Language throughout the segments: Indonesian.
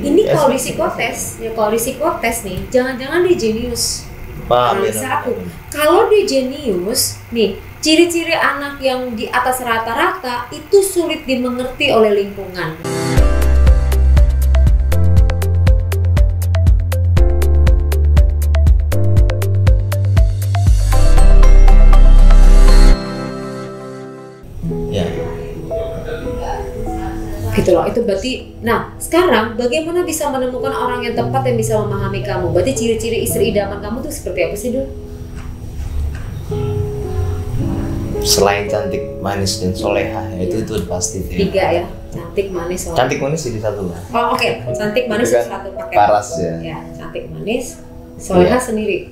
Ini kalau di psikotes, ya kalau di psikotes nih, jangan-jangan dia jenius. Analisa aku. Kalau dia jenius, nih ciri-ciri anak yang di atas rata-rata itu sulit dimengerti oleh lingkungan. Gitu loh, itu berarti. Nah, sekarang bagaimana bisa menemukan orang yang tepat yang bisa memahami kamu? Berarti ciri-ciri istri idaman kamu tuh seperti apa sih, Dul? Selain cantik, manis, dan soleha, itu pasti. 3 ya, cantik, manis, soleha. Cantik, manis jadi 1 lah. Oh oke. Cantik, manis kan 1 paket. Paras ya. Ya, cantik, manis, soleha sendiri.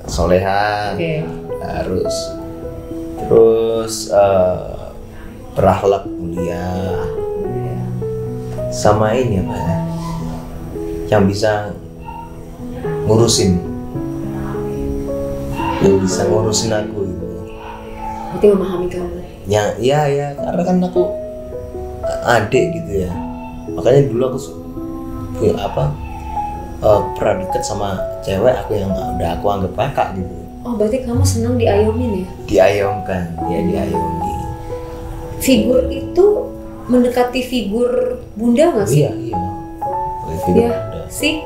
Soleha, harus. Terus berakhlak mulia. Sama ini apa ya, yang bisa ngurusin aku gitu. Berarti memahami kamu. Ya, karena kan aku adik gitu ya, makanya dulu aku punya pernah deket sama cewek aku yang udah aku anggap kakak gitu. Oh berarti kamu senang diayomin ya? Diayomkan, ya diayomi. Figur itu mendekati figur bunda nggak sih? Iya. Iya sih.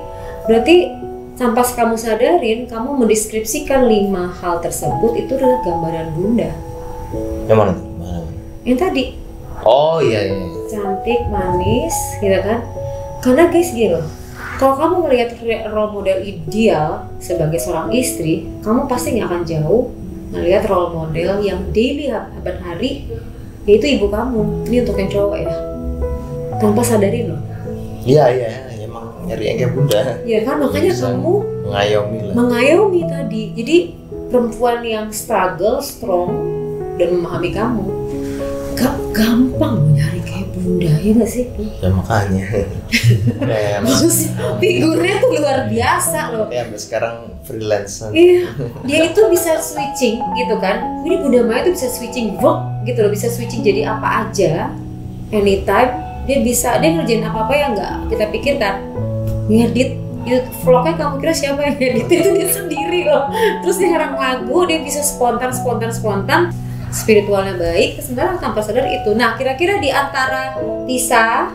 Berarti tanpa kamu sadarin, kamu mendeskripsikan 5 hal tersebut itu adalah gambaran bunda. Yang mana tuh? Yang tadi. Oh iya. Cantik, manis, gitu kan? Karena guys gini loh, kalau kamu melihat role model ideal sebagai seorang istri, kamu pasti nggak akan jauh melihat role model yang daily hari yaitu ibu kamu. Ini untuk yang cowok ya, tanpa sadarin loh. Iya, emang nyari yang kayak bunda. Iya kan, makanya kamu mengayomi tadi. Jadi perempuan yang struggle, strong, dan memahami kamu gak gampang nyari kayak bunda, ya gak sih? Ya makanya. Maksudnya figurnya tuh luar biasa loh. Ya sampai sekarang freelance. Iya, dia itu bisa switching gitu kan. Ini Bunda Maya itu bisa switching gitu loh, bisa switching jadi apa aja, anytime. Dia ngerjain apa-apa yang nggak kita pikirkan. Ngedit itu vlognya, kamu kira siapa yang ngedit? Itu dia sendiri loh. Terus dia ngarang lagu, dia bisa spontan. Spiritualnya baik, sebenarnya tanpa sadar itu. Nah, kira-kira di antara Tisa,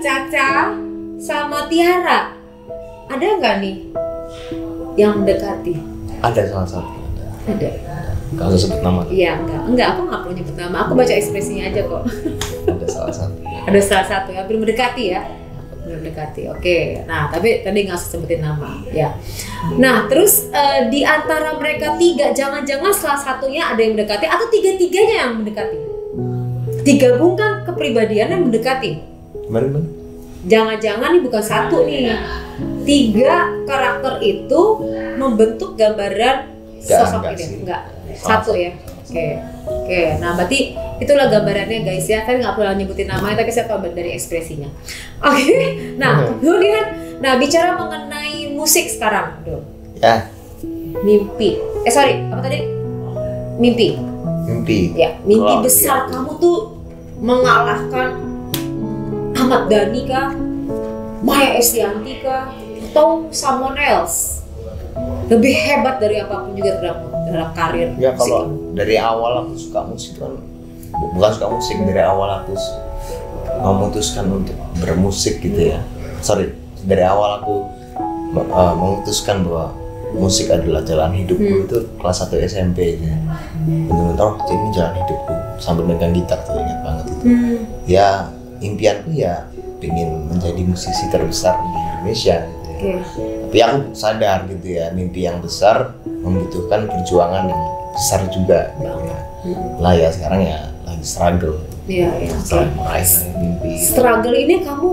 Caca, sama Tiara, ada nggak nih yang mendekati? Ada salah satu. Ada. Kalau sebut nama? Iya, enggak. Aku nggak perlu nyebut nama. Aku baca ekspresinya aja kok. Ada salah satu. Ada salah satu ya, belum mendekati ya. Belum mendekati. Oke. Nah, tapi tadi nggak sebutin nama. Ya. Nah, terus di antara mereka 3, jangan-jangan salah satunya ada yang mendekati atau 3-tiganya yang mendekati? Digabungkan kepribadian yang mendekati. Gimana? Jangan-jangan ini bukan 1 nih. 3 karakter itu membentuk gambaran sosok ini. Enggak. 1 ya. Oke. Nah, berarti itulah gambarannya guys ya. Kan nggak perlu nyebutin namanya, tapi saya tahu dari ekspresinya. Oke. Nah, kemudian bicara mengenai musik sekarang, Dul. Ya. Mimpi. Apa tadi? Mimpi. Ya, mimpi besar kamu tuh mengalahkan Ahmad Dhani kah? Maya Estianty kah? Atau someone else? Lebih hebat dari apapun juga terhadap karir ya, musik. Kalau dari awal aku suka musik kan, bukan suka musik, dari awal aku memutuskan untuk bermusik gitu ya. Dari awal aku memutuskan bahwa musik adalah jalan hidupku. Itu kelas 1 SMP ya. Bener-bener ini jalan hidupku, sambil megang gitar tuh, ingat banget itu. Ya impianku ya pengen menjadi musisi terbesar di Indonesia gitu ya. Tapi aku sadar gitu ya, mimpi yang besar membutuhkan perjuangan yang besar juga gitu ya. Lah ya sekarang ya lagi struggle. Iya. Setelah meraih mimpi. Struggle ini kamu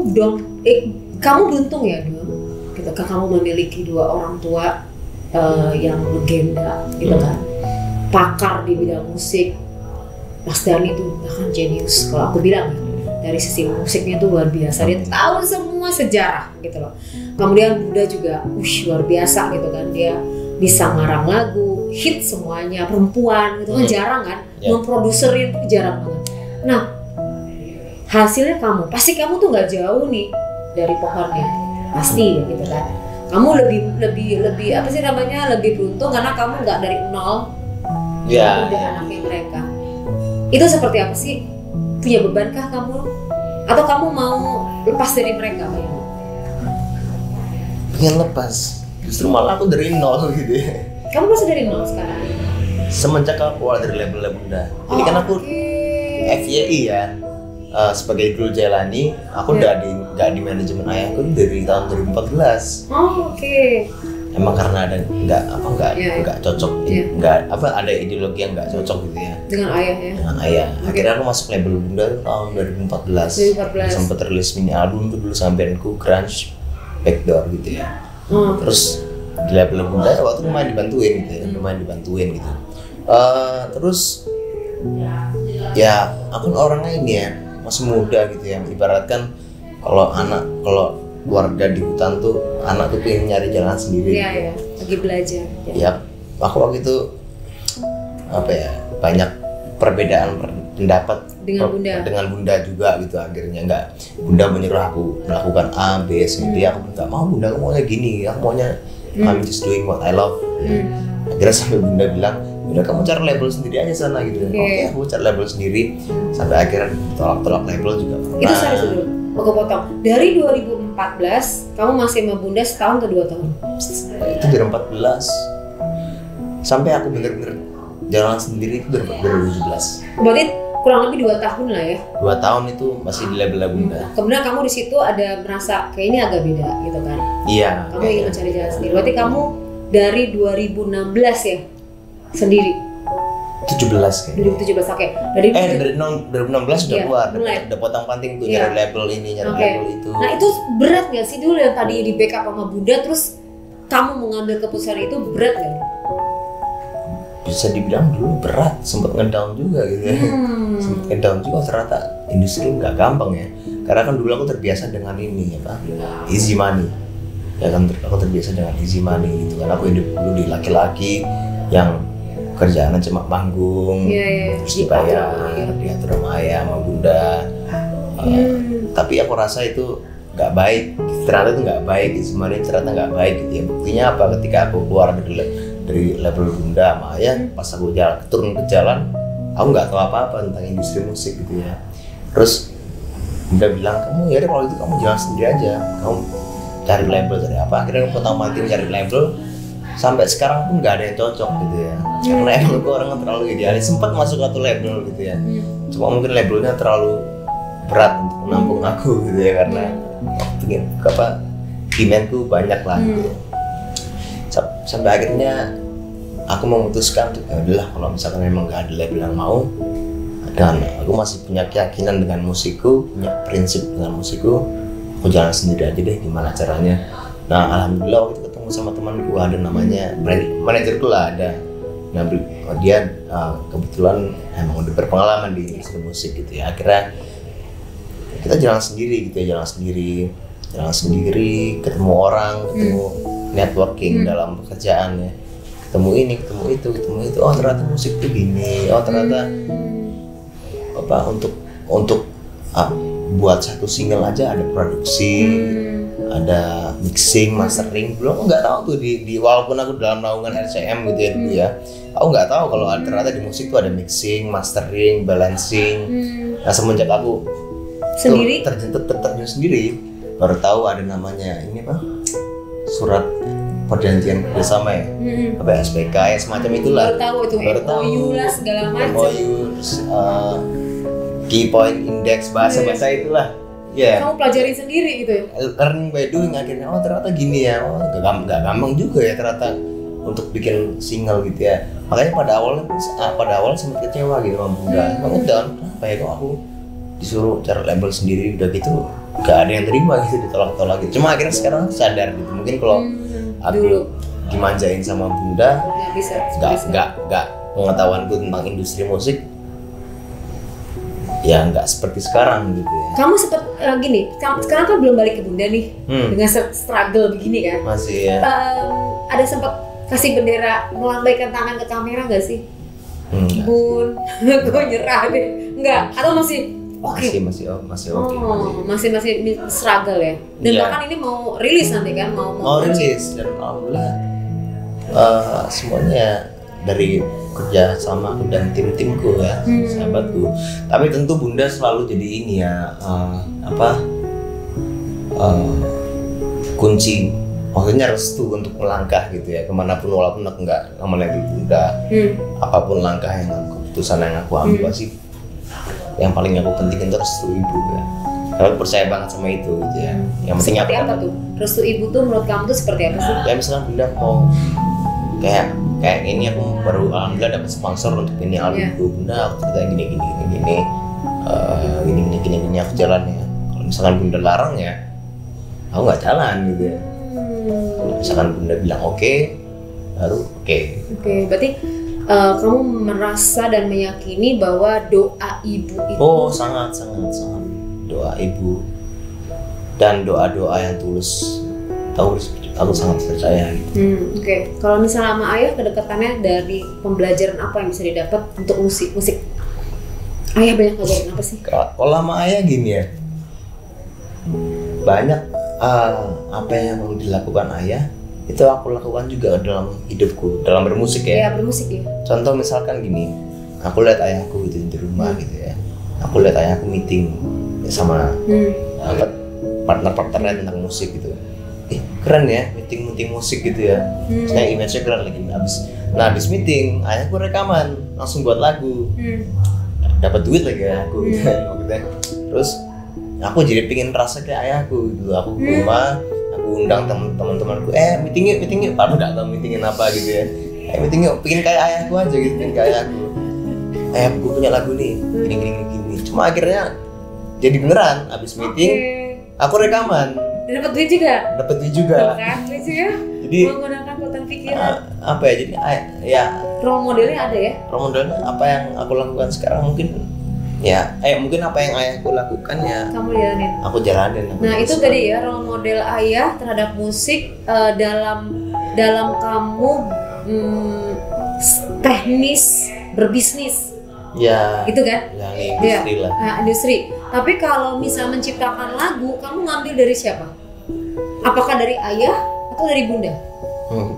kamu beruntung ya, Dul. Gitu kan, kamu memiliki 2 orang tua yang legenda gitu kan. Pakar di bidang musik. Mas Dhani itu bahkan jenius kalau aku bilang ya. Dari sisi musiknya itu luar biasa, dia tahu semua sejarah gitu loh. Kemudian Bunda juga luar biasa gitu kan, dia bisa ngarang lagu, hit semuanya, perempuan gitu kan jarang kan, memproduserin itu jarang banget. Nah, hasilnya kamu. Pasti kamu tuh nggak jauh nih dari pohonnya, pasti gitu kan. Kamu lebih apa sih namanya, lebih beruntung karena kamu nggak dari nol. Ya. Udah anaknya mereka. Itu seperti apa sih? Punya bebankah kamu? Atau kamu mau lepas dari mereka? Pengen lepas. Justru malah aku dari nol gitu ya. Kamu masih dari nol sekarang? Semenjak aku keluar dari label Bunda. Jadi kan aku FYI ya, sebagai Guru Jailani, aku nggak di manajemen ayahku dari tahun 2014. Emang karena ada nggak cocok, nggak ada ideologi yang nggak cocok gitu ya. Dengan ayah ya. Dengan ayah. Akhirnya aku masuk label Bunda tahun 2014. Sempat rilis mini album tuh dulu sama bandku Grunge Backdoor gitu ya. Terus di label Bunda waktu itu lumayan dibantuin gitu. Terus ya aku orangnya ini ya, masih muda gitu ya, ibaratkan kalau keluarga di hutan tuh, anak tuh pengen nyari jalan sendiri. Iya, lagi belajar. Ya, aku waktu itu banyak perbedaan pendapat dengan Bunda juga gitu. Akhirnya Bunda menyuruh aku melakukan A, B, C, D. Aku nggak mau, Bunda, aku maunya gini, aku maunya I'm just doing what I love. Akhirnya sampai Bunda bilang, udah kamu cari label sendiri aja sana gitu. Oke, aku cari label sendiri. Sampai akhirnya tolak label juga. Itu sorry dulu, aku potong. Dari 2014, kamu masih sama Bunda setahun atau 2 tahun? Itu dari 14 sampai aku bener-bener jalan sendiri itu dari 2017. Berarti kurang lebih 2 tahun lah ya? 2 tahun itu masih di label Bunda. Kemudian kamu di situ ada merasa kayak ini agak beda gitu kan? Iya. Kamu ingin mencari jalan sendiri. Berarti kamu dari 2016 ya sendiri? 17 kayaknya. 2017, oke. Dari 2016 udah keluar, udah potong-panting tuh nyari label ini, nyari label itu. Nah itu berat nggak sih dulu yang tadi di backup sama Bunda, terus kamu mengambil keputusan itu berat nggak? Bisa dibilang dulu berat, sempat ngedown juga gitu ya. Sempat ngedown juga, ternyata industri nggak gampang ya. Karena kan dulu aku terbiasa dengan ini easy money. Ya kan, aku terbiasa dengan easy money gitu kan. Aku hidup dulu di laki-laki yang kerjaannya cuma panggung, terus dibayar, diatur sama ayah, sama Bunda. Tapi aku rasa itu nggak baik. Ternyata itu nggak baik, easy money ternyata nggak baik gitu ya. Buktinya apa? Ketika aku keluar dari label Bunda sama ayah, pas aku turun ke jalan, aku nggak tahu apa-apa tentang industri musik gitu ya. Terus Bunda bilang, kamu ya kalau itu kamu jalan sendiri aja, kamu cari label, cari apa. Akhirnya aku pertama kali cari label, sampai sekarang pun nggak ada yang cocok gitu ya. Karena emang gue orang yang terlalu idealis, sempat masuk satu label gitu ya. Cuma mungkin labelnya terlalu berat untuk menampung aku gitu ya, karena demandku banyak lah gitu ya. Sampai akhirnya aku memutuskan untuk ya udahlah, kalau misalkan memang nggak ada label yang mau, dan aku masih punya keyakinan dengan musikku, punya prinsip dengan musikku, aku jalan sendiri aja deh gimana caranya. Nah alhamdulillah waktu itu ketemu sama temanku, ada namanya manajerku lah, ada. Nah dia kebetulan emang udah berpengalaman di industri musik gitu ya. Akhirnya kita jalan sendiri gitu ya, jalan sendiri, ketemu orang, ketemu networking dalam pekerjaan ya, ketemu ini, ketemu itu. Oh ternyata musik tuh gini, oh ternyata untuk buat satu single aja ada produksi, ada mixing, mastering. Belum nggak tahu tuh di walaupun aku dalam naungan RCM gitu ya dulu ya, aku nggak tahu kalau ternyata di musik tuh ada mixing, mastering, balancing. Nah semenjak aku sendiri terjun sendiri, baru tahu ada namanya ini surat perjanjian bersama ya, SPK ya, semacam itulah. Baru tahu MOU lah segala macam. MOU, key point index, bahasa itulah. Ya. Kamu pelajarin sendiri gitu ya? Learning by doing, akhirnya oh ternyata gini ya, oh gak gampang juga ya ternyata untuk bikin single gitu ya. Makanya pada awal sempat kecewa gitu sama Bunda. Ngedown, kenapa ya kok aku disuruh cari label sendiri, udah gitu gak ada yang terima gitu, ditolak-tolak gitu. Cuma akhirnya sekarang sadar gitu, mungkin kalau aku dulu dimanjain sama Bunda, gak pengetahuanku tentang industri musik ya nggak seperti sekarang gitu ya. Kamu sempet gini, sekarang kan belum balik ke Bunda nih, dengan struggle begini kan? Masih ya. Ada sempet kasih bendera, melambaikan tangan ke kamera nggak sih? Bun, gue nyerah deh. Enggak, atau masih masih oke. Masih struggle ya. Dan Iya. bahkan ini mau rilis nanti kan, Mau rilis dan alhamdulillah semuanya dari kerja sama aku dan tim-timku ya, sahabatku. Tapi tentu Bunda selalu jadi ini ya, kunci, maksudnya restu untuk melangkah gitu ya, kemanapun walaupun aku nggak menemui Bunda. Apapun langkah keputusan yang aku ambil pasti yang paling aku pentingin itu restu ibu ya. Aku percaya banget sama itu gitu ya. Yang penting seperti apa tuh? Restu ibu tuh menurut kamu tuh seperti apa sih? Ya misalkan Bunda mau kayak ini, aku baru alhamdulillah dapat sponsor untuk ini albumku. Bunda aku cerita gini aku jalan ya. Kalau misalkan Bunda larang ya aku nggak jalan gitu ya. Misalkan Bunda bilang oke, baru oke. Berarti kamu merasa dan meyakini bahwa doa ibu itu sangat doa ibu dan doa yang tulus, aku sangat percaya gitu. Kalau misalnya sama ayah, kedekatannya dari pembelajaran apa yang bisa didapat untuk musik? Ayah banyak ngajarin apa sih? Kalau sama ayah gini ya, banyak apa yang perlu dilakukan ayah itu aku lakukan juga dalam hidupku, dalam bermusik ya. Iya, bermusik ya. Contoh misalkan gini, aku lihat ayahku gitu di rumah gitu ya, aku lihat ayahku meeting sama partner-partnernya tentang musik gitu. Keren ya, meeting musik gitu ya. Saya image-nya keren lagi. Habis meeting, ayahku rekaman, langsung buat lagu. Dapat duit lagi ayahku gitu maksudnya. Terus aku jadi pingin rasa kayak ayahku gitu. Aku ke rumah, aku undang teman-temanku, meeting yuk. Padahal nggak tahu meetingin apa gitu ya. Meeting yuk, pingin kayak ayahku aja gitu, pingin kayak ayahku. Ayahku punya lagu nih, gini. Cuma akhirnya jadi beneran. Habis meeting, aku rekaman. Dapat duit juga. Dapat duit juga. Jadi menggunakan kekuatan pikiran. Jadi ya role modelnya ada ya. Role modelnya apa yang aku lakukan sekarang mungkin ya, mungkin apa yang ayahku lakukan ya kamu jalanin. Aku jalanin. Nah itu tadi ya role model ayah terhadap musik dalam kamu teknis berbisnis. Ya. Gitu kan? Ya, industri lah. Industri. Tapi kalau misal menciptakan lagu, kamu ngambil dari siapa? Apakah dari ayah atau dari bunda?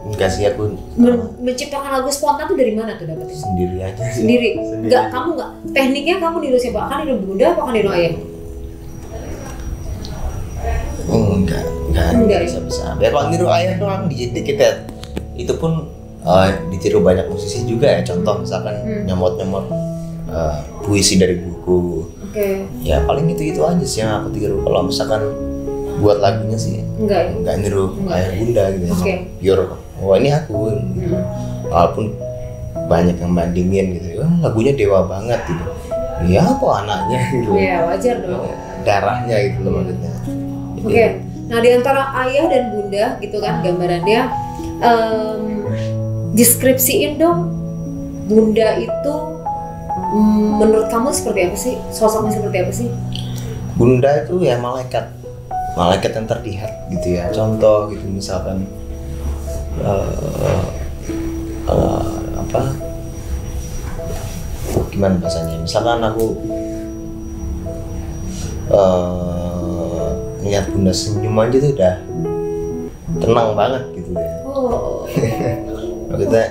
Enggak sih, aku menciptakan lagu spontan tuh dari mana tuh dapetnya? Sendiri aja sih. Sendiri. Kamu nggak. Tekniknya kamu niru siapa? Akan niru bunda, apakah niru ayah? Enggak bisa. Ya kalau niru ayah tuh kan dikit ya. Itu pun ditiru banyak musisi juga ya. Contoh misalkan nyomot puisi dari buku. Ya paling itu aja sih yang aku tiru. Kalau misalkan buat lagunya sih enggak niru ayah bunda gitu ya. Pure, ini aku gitu. Walaupun banyak yang bandingin gitu, lagunya dewa banget gitu. Ya apa anaknya gitu. Iya wajar dong. Darahnya gitu loh maksudnya. Nah di antara ayah dan bunda gitu kan gambarannya, deskripsiin dong bunda itu menurut kamu seperti apa sih? Sosoknya seperti apa sih? Bunda itu ya malaikat yang terlihat gitu ya. Contoh gitu misalkan gimana bahasanya? Misalkan aku ngeliat bunda senyum aja tuh udah tenang banget gitu ya. Maksudnya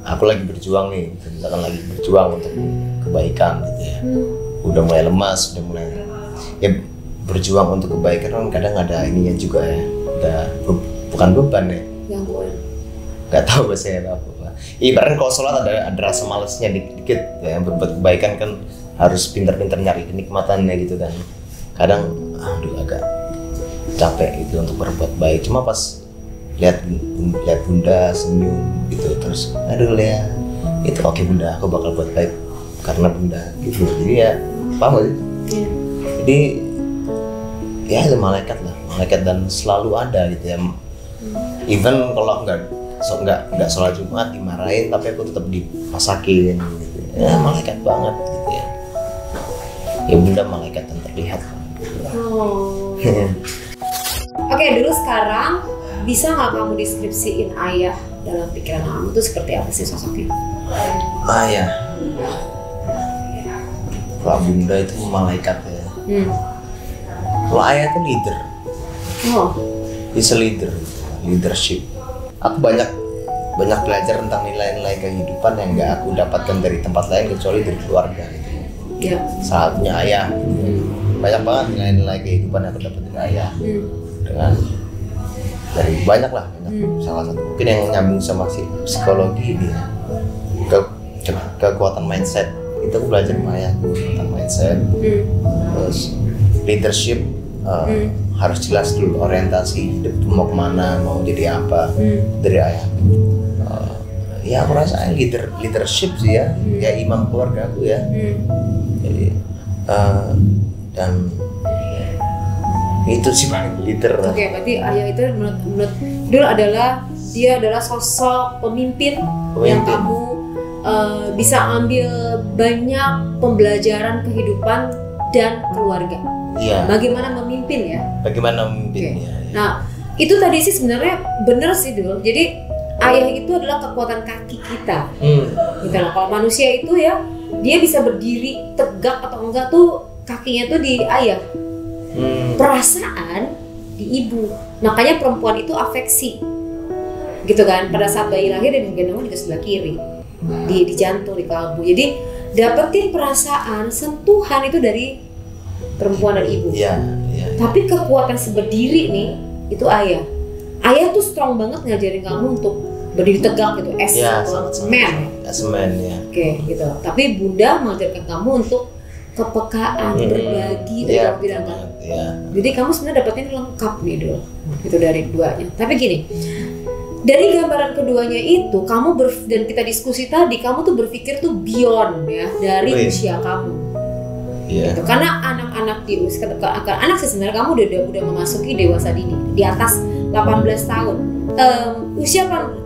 aku lagi berjuang nih, misalkan lagi berjuang untuk kebaikan gitu ya. Udah mulai lemas, udah mulai ya berjuang untuk kebaikan kan kadang ada ininya juga ya. Bukan beban ya. Gak tahu bahasanya apa. Ibaratnya kalau sholat ada rasa malesnya dikit ya. Berbuat kebaikan kan harus pintar-pintar nyari kenikmatannya gitu kan. Kadang agak capek gitu untuk berbuat baik. Cuma pas lihat bunda senyum gitu terus ya itu oke bunda, aku bakal buat baik karena bunda gitu. Jadi ya paham gak sih? Jadi ya itu malaikat dan selalu ada gitu ya. Even kalau nggak sholat Jumat dimarahin tapi aku tetap dimasakin gitu ya. Malaikat banget gitu ya. Ya bunda malaikat yang terlihat gitu. Oke, dulu sekarang bisa nggak kamu deskripsiin ayah dalam pikiran kamu tuh seperti apa sih sosoknya? Ayah, kalau bunda itu malaikat ya. Kalau ayah itu leader, Oh. he's a leader, leadership. Aku banyak belajar tentang nilai-nilai kehidupan yang nggak aku dapatkan dari tempat lain kecuali dari keluarga gitu. Ya. Salah satunya ayah. Banyak banget nilai-nilai kehidupan yang aku dapat dari ayah. Dengan dari banyak. Salah satu mungkin yang nyambung sama psikologi ini, kekuatan mindset. Itu aku belajar sama ayahku tentang mindset. Terus leadership, harus jelas dulu orientasi hidup mau kemana, mau jadi apa, dari ayahku. Ya aku rasa leadership sih ya, ya imam keluarga aku ya. Jadi dan itu sih paling leader. Oke, berarti ayah itu menurut Dul dia adalah sosok pemimpin yang kamu bisa ambil banyak pembelajaran kehidupan dan keluarga. Iya. Bagaimana memimpin ya? Bagaimana memimpin ya. Nah, itu tadi sih sebenarnya bener sih Dul. Jadi ayah itu adalah kekuatan kaki kita. Gitu loh. Kalau manusia itu ya, dia bisa berdiri tegak atau enggak tuh kakinya tuh di ayah. Perasaan di ibu. Makanya perempuan itu afeksi. Gitu kan? Pada saat bayi lahir dia digendong juga sebelah kiri. Di jantung, di kalbu. Jadi dapetin perasaan, sentuhan itu dari perempuan dan ibu. Iya. Tapi kekuatan seberdiri nih itu ayah. Ayah tuh strong banget ngajarin kamu untuk berdiri tegak gitu, as man. As man ya. Oke, gitu. Tapi bunda mengajarkan kamu untuk kepekaan, berbagi dan bilang kan. Jadi kamu sebenarnya dapetin lengkap nih dulu. Itu dari duanya. Tapi gini, dari gambaran keduanya itu kamu dan kita diskusi tadi, kamu tuh berpikir tuh beyond ya dari usia kamu. Gitu. Karena anak-anak di usia anak sih sebenarnya kamu udah memasuki dewasa dini di atas 18 tahun. Usia 18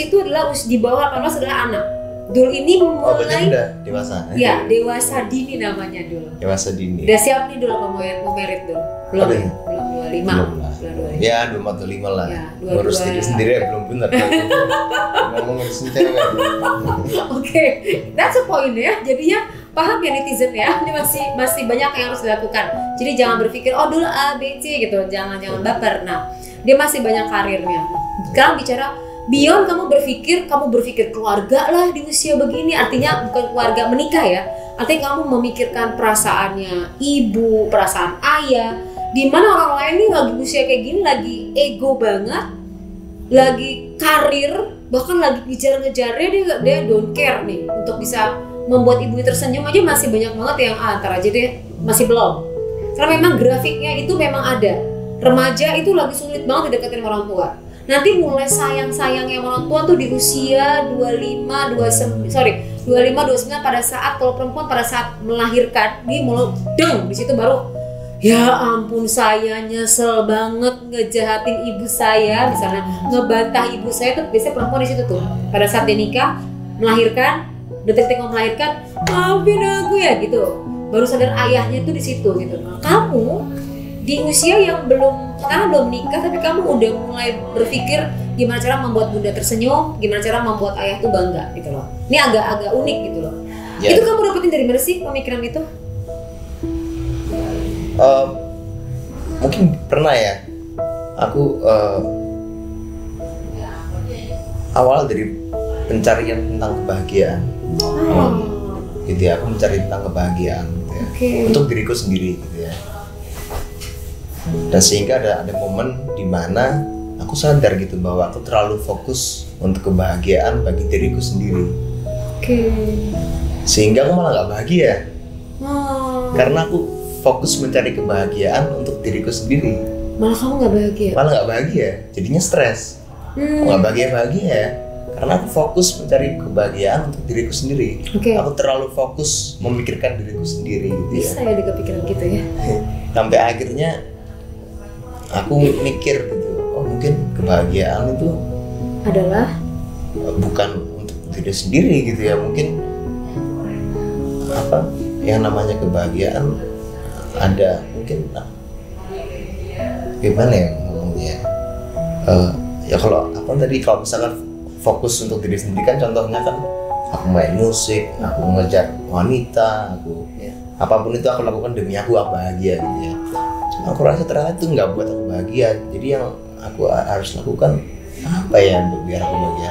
itu adalah di bawah 18 adalah anak. Dul ini mulai udah dewasa. Ya, dewasa dini namanya Dul. Dewasa dini. Udah siap nih Dul mau merit Dul? Belum. Belum 25. Belum 25. Ya, 25 lah. Ya, ngurus diri sendiri ya belum benar. Ngomong ngurusin cewek. Oke, that's a point ya. Jadinya paham ya netizen ya. Ini masih banyak yang harus dilakukan. Jadi jangan berpikir Dul A, B, C gitu. Jangan baper. Nah, dia masih banyak karirnya. Sekarang bicara beyond, kamu berpikir keluarga lah di usia begini, artinya bukan keluarga menikah ya, artinya kamu memikirkan perasaannya ibu, perasaan ayah, di mana orang lain nih lagi usia kayak gini lagi ego banget, lagi karir, bahkan lagi ngejar-ngejarnya dia don't care nih untuk bisa membuat ibu tersenyum aja masih banyak banget yang antar aja deh masih belum, karena memang grafiknya itu memang ada. Remaja itu lagi sulit banget dideketin orang tua. Nanti mulai sayang-sayangnya orang tua tuh di usia 25, 29 pada saat kalau perempuan pada saat melahirkan dia mulai di situ baru ya ampun saya nyesel banget ngejahatin ibu saya, misalnya ngebantah ibu saya tuh biasanya perempuan di situ tuh pada saat dia nikah melahirkan, detik-detik mau melahirkan maafin aku ya gitu, baru sadar ayahnya tuh di situ gitu. Nah, kamu di usia yang belum nikah tapi kamu udah mulai berpikir gimana cara membuat bunda tersenyum, gimana cara membuat ayah tuh bangga gitu loh. Ini agak unik gitu loh. Itu kamu dapetin dari mana sih pemikiran itu? Mungkin pernah ya. Aku awal dari pencarian tentang kebahagiaan. Gitu ya, aku mencari tentang kebahagiaan gitu ya. Untuk diriku sendiri gitu ya. Dan sehingga ada momen di mana aku sadar gitu bahwa aku terlalu fokus untuk kebahagiaan bagi diriku sendiri. Sehingga aku malah gak bahagia. Karena aku fokus mencari kebahagiaan untuk diriku sendiri. Malah kamu gak bahagia? Malah gak bahagia, jadinya stres. Aku gak bahagia ya. Karena aku fokus mencari kebahagiaan untuk diriku sendiri. Aku terlalu fokus memikirkan diriku sendiri gitu ya. Bisa ya ada kepikiran gitu ya. Sampai akhirnya aku mikir gitu, mungkin kebahagiaan itu adalah bukan untuk diri sendiri gitu ya. Mungkin apa yang namanya kebahagiaan ada mungkin gimana ya ngomongnya ya kalau misalkan fokus untuk diri sendiri kan contohnya kan aku main musik, aku ngejar wanita, apapun itu aku lakukan demi aku bahagia gitu ya. Cuma aku rasa ternyata itu nggak buat aku bahagia. Jadi yang aku harus lakukan apa ya biar aku bahagia?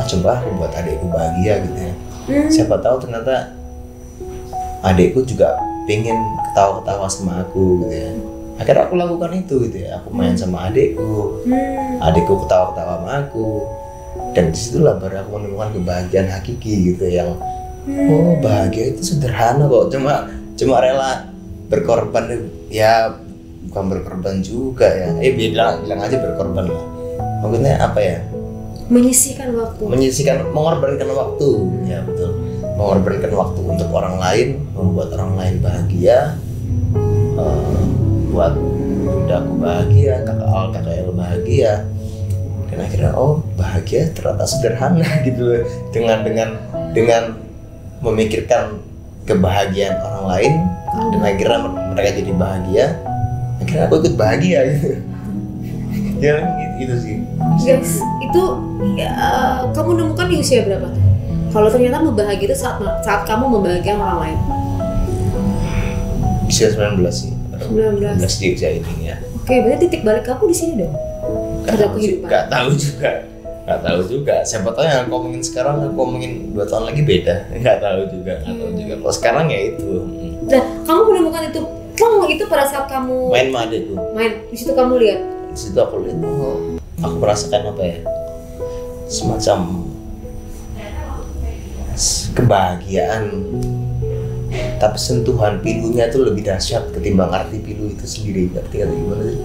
Coba aku buat adikku bahagia gitu ya. Siapa tahu ternyata adikku juga pengen ketawa-ketawa sama aku gitu ya. Akhirnya aku lakukan itu gitu ya. Aku main sama adikku, adikku ketawa-ketawa sama aku. Dan disitulah baru aku menemukan kebahagiaan hakiki gitu yang oh bahagia itu sederhana kok, cuma rela berkorban ya, bukan berkorban juga ya, bilang aja berkorban lah. Maksudnya apa ya? Mengorbankan waktu ya, betul. Mengorbankan waktu untuk orang lain, membuat orang lain bahagia, buat bundaku bahagia, kakak El bahagia. Dan akhirnya oh bahagia ternyata sederhana gitu loh. Dengan memikirkan kebahagiaan orang lain dan akhirnya mereka jadi bahagia, akhirnya aku ikut bahagia gitu. Ya gitu sih. Guys, itu ya, kamu nemukan di usia berapa tuh? Kalau ternyata membahagia itu saat kamu membahagiakan orang lain. Usia 19 sih. 19 di usia ini ya. Oke, berarti titik balik kamu di sini dong. Gak tahu juga. Siapa tahu yang aku omongin sekarang aku omongin 2 tahun lagi beda. Gak tahu juga. Kalau sekarang ya itu. Nah, kamu menemukan itu. Itu pada saat kamu main sama adikku. Di situ kamu lihat. Di situ aku lihat. Aku merasakan apa ya? Semacam kebahagiaan. Tapi sentuhan pilunya itu lebih dahsyat ketimbang arti pilu itu sendiri. Ngerti gimana sih?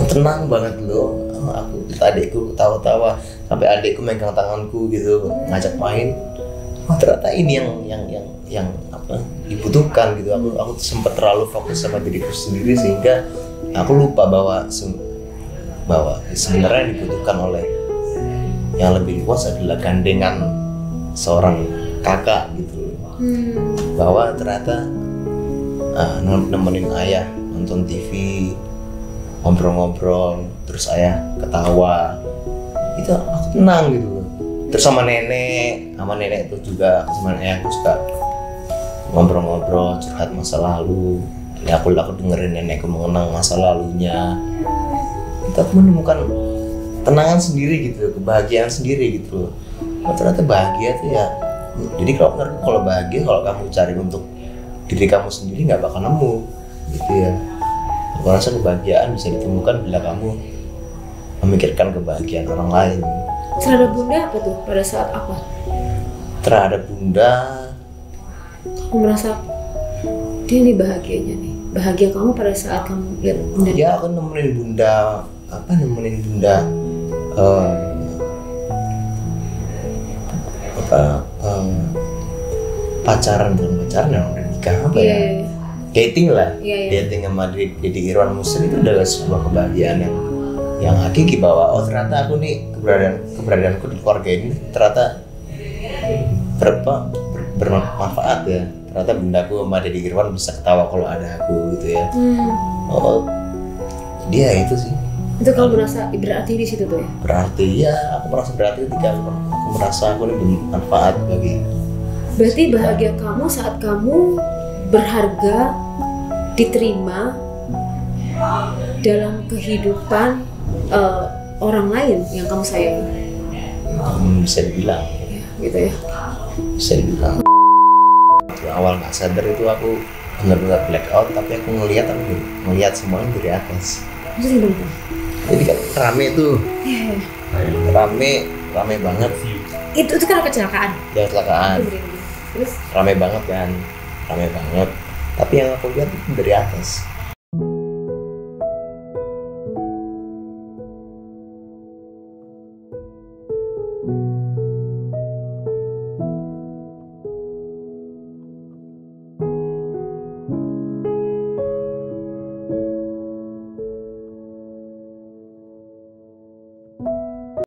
Tenang banget loh. Aku adikku tawa-tawa sampai adikku megang tanganku gitu, ngajak main. Ternyata ini yang apa dibutuhkan gitu. Aku sempat terlalu fokus sama diriku sendiri sehingga aku lupa bahwa sebenarnya yang dibutuhkan oleh yang lebih luas adalah gandengan seorang kakak gitu. Bahwa ternyata nemenin ayah nonton TV, ngobrol-ngobrol, terus ayah ketawa, itu aku tenang gitu. Terus sama nenek itu juga, sama nenek aku suka ngobrol-ngobrol, curhat masa lalu. Ya aku dengerin nenekku mengenang masa lalunya. Itu aku menemukan tenangan sendiri gitu, kebahagiaan sendiri gitu. Ternyata bahagia tuh ya. Jadi kalau bahagia, kalau kamu cari untuk diri kamu sendiri nggak bakal nemu gitu ya. Aku rasa kebahagiaan bisa ditemukan bila kamu memikirkan kebahagiaan orang lain. Terhadap bunda apa tuh? Pada saat apa? Terhadap bunda, kamu merasa dia nih bahagianya nih. Bahagia kamu pada saat kamu lihat bunda. Ya aku nemenin bunda pacaran ya, udah nikah apa ya? Dating lah, dating sama Deddy Irwan Muslim itu adalah sebuah kebahagiaan yang hakiki bahwa oh ternyata aku nih keberadaanku di keluarga ini ternyata bermanfaat ya. Ternyata bundaku sama Deddy Irwan bisa ketawa kalau ada aku gitu ya. Oh dia itu sih. Itu kalau merasa berarti di situ tuh ya? Berarti ya, aku merasa berarti ketika aku merasa aku ini bermanfaat bagi. Berarti bahagia kamu saat kamu berharga, diterima dalam kehidupan orang lain yang kamu sayangi. Bisa dibilang. Ya, gitu ya. Bisa dibilang. Awal nggak sadar itu aku benar-benar black out, tapi aku ngelihat semuanya dari atas. Maksudnya gimana? Jadi kan rame tuh. Rame banget. Itu kan kecelakaan. Ya kecelakaan. Terus? Rame banget. Tapi yang aku lihat itu dari atas.